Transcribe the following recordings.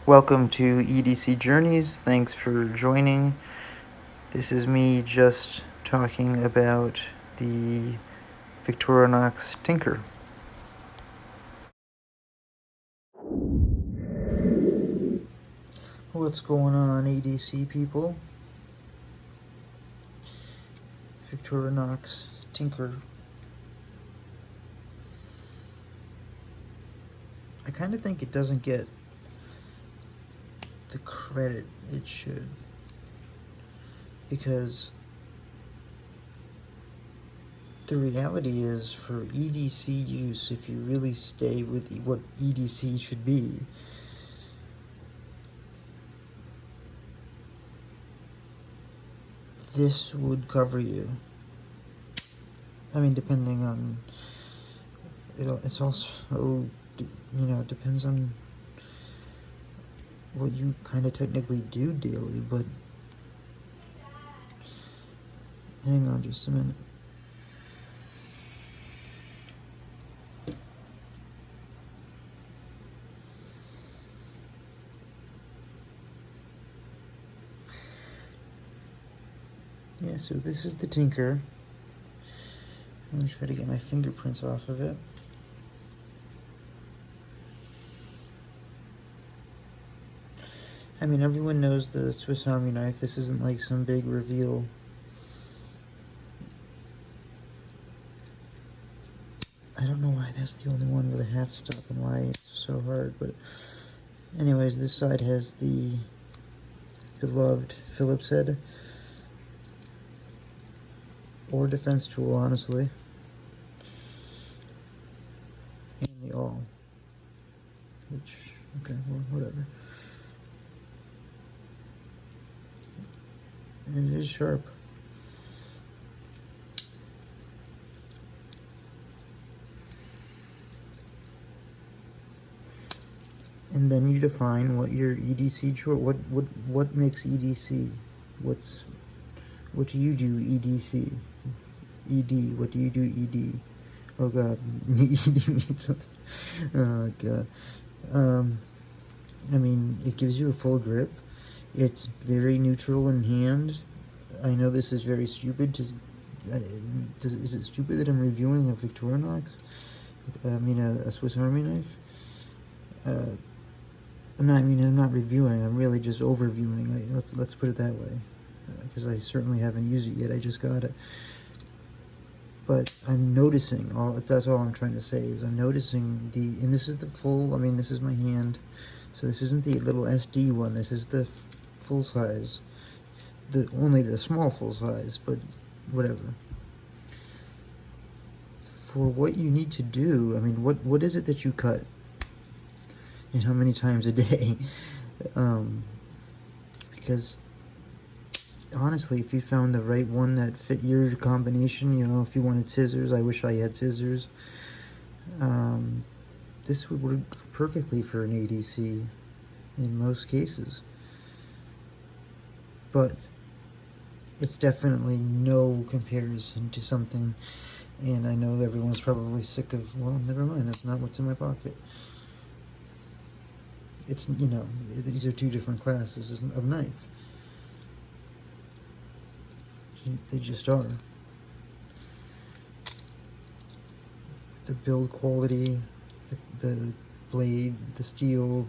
Welcome to EDC Journeys. Thanks for joining. This is me just talking about the Victorinox Tinker. What's going on, EDC people? Victorinox Tinker. I kind of think it doesn't get the credit it should, because the reality is, for EDC use, if you really stay with what EDC should be, this would cover you. I mean, depending on, it's also, it depends on what you kind of technically do daily, but hang on just a minute. Yeah, so this is the Tinker. I'm going to try to get my fingerprints off of it. I mean, everyone knows the Swiss Army knife. This isn't like some big reveal. I don't know why that's the only one with a half stop and why it's so hard, but anyways, this side has the beloved Phillips head, or defense tool, honestly, and the awl, which, okay, well, whatever. And it is sharp. And then you define what your EDC choice, what makes EDC, what do you do EDC, ED, what do you do ED? Oh god, ED means something. Oh god. I mean, it gives you a full grip. It's very neutral in hand. I know this is very stupid. Is it stupid that I'm reviewing a Victorinox? I mean, a Swiss Army knife? I'm not reviewing. I'm really just overviewing. Let's put it that way, because I certainly haven't used it yet. I just got it. But I'm noticing, that's all I'm trying to say, is I'm noticing and this is the full, this is my hand, so this isn't the little SD one, this is the full size, only the small full size, but whatever. For what you need to do, what is it that you cut? And how many times a day? Because honestly, if you found the right one that fit your combination, if you wanted scissors, I wish I had scissors. This would work perfectly for an EDC in most cases. But it's definitely no comparison to something, and I know everyone's probably sick of, well, never mind, that's not what's in my pocket. It's, these are two different classes of knife. They just are. The build quality, the blade, the steel,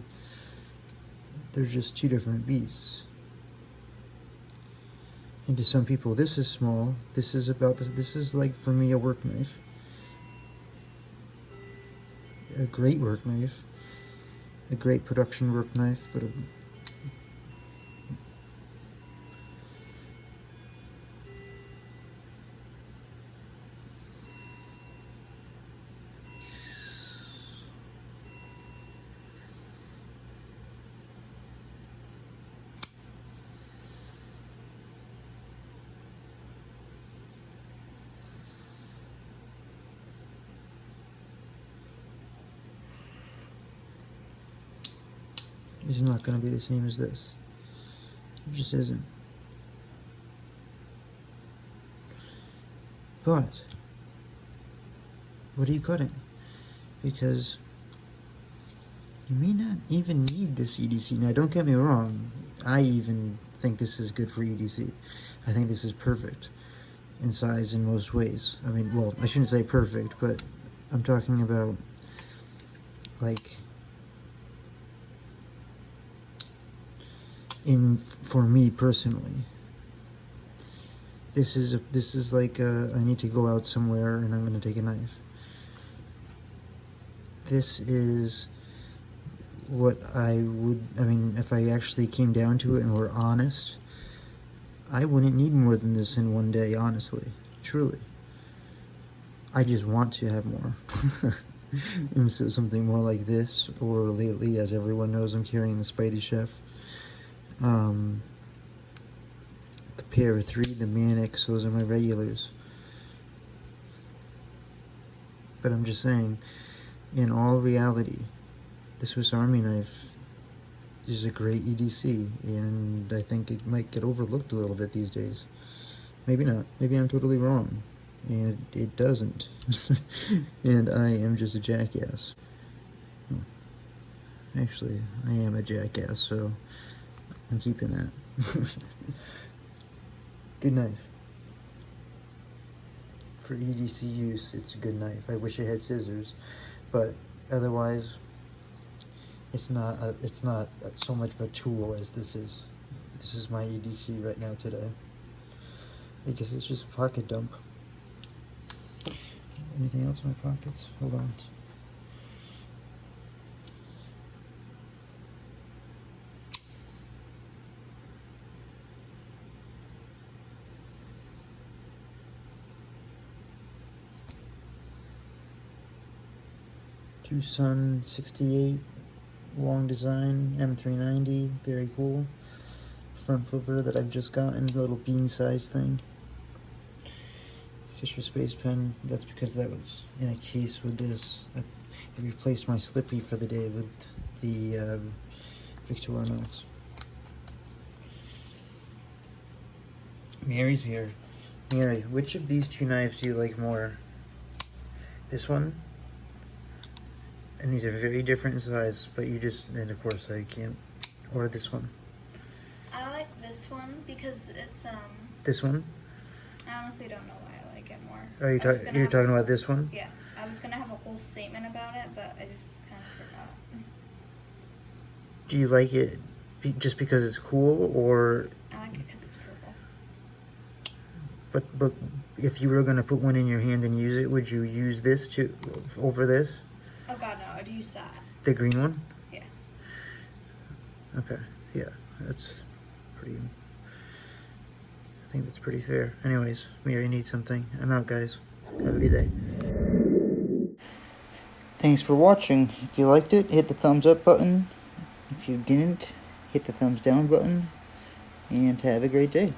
they're just two different beasts. And to some people, this is small. This is like, for me, a work knife. A great work knife. A great production work knife, but it's not going to be the same as this. It just isn't. But what are you cutting? Because You may not even need this EDC. Now, don't get me wrong. I even think this is good for EDC. I think this is perfect in size in most ways. I mean, well, I shouldn't say perfect, but I'm talking about, like, for me personally. This is like, I need to go out somewhere and I'm going to take a knife. This is what I mean, if I actually came down to it and were honest, I wouldn't need more than this in one day, honestly, truly. I just want to have more. And so something more like this, or lately, as everyone knows, I'm carrying the Spidey Chef. The Pair 3, the Mannix, those are my regulars. But I'm just saying, in all reality, the Swiss Army Knife is a great EDC, and I think it might get overlooked a little bit these days. Maybe not. Maybe I'm totally wrong, and it doesn't. And I am just a jackass. Actually, I am a jackass, so I'm keeping that. Good knife. For EDC use, it's a good knife. I wish I had scissors, but otherwise, it's not so much of a tool as this is. This is my EDC right now today. I guess it's just a pocket dump. Anything else in my pockets? Hold on. Tucson 68 long design M390, very cool. Front flipper that I've just gotten, a little bean size thing. Fisher Space Pen, that's because that was in a case with this. I replaced my Slippy for the day with the Victorinox. Mary's here. Mary, which of these two knives do you like more? This one? And these are very different in size, but you just, and of course I can't, or this one. I like this one because it's, This one? I honestly don't know why I like it more. Are you you're talking about this one? Yeah, I was gonna have a whole statement about it, but I just kind of forgot. Do you like it just because it's cool, or? I like it because it's purple. But if you were gonna put one in your hand and use it, would you use this over this? Oh god, no, I'd use that. The green one? Yeah. Okay, yeah, that's pretty, I think that's pretty fair. Anyways, Mary needs something. I'm out, guys. Have a good day. Thanks for watching. If you liked it, hit the thumbs up button. If you didn't, hit the thumbs down button. And have a great day.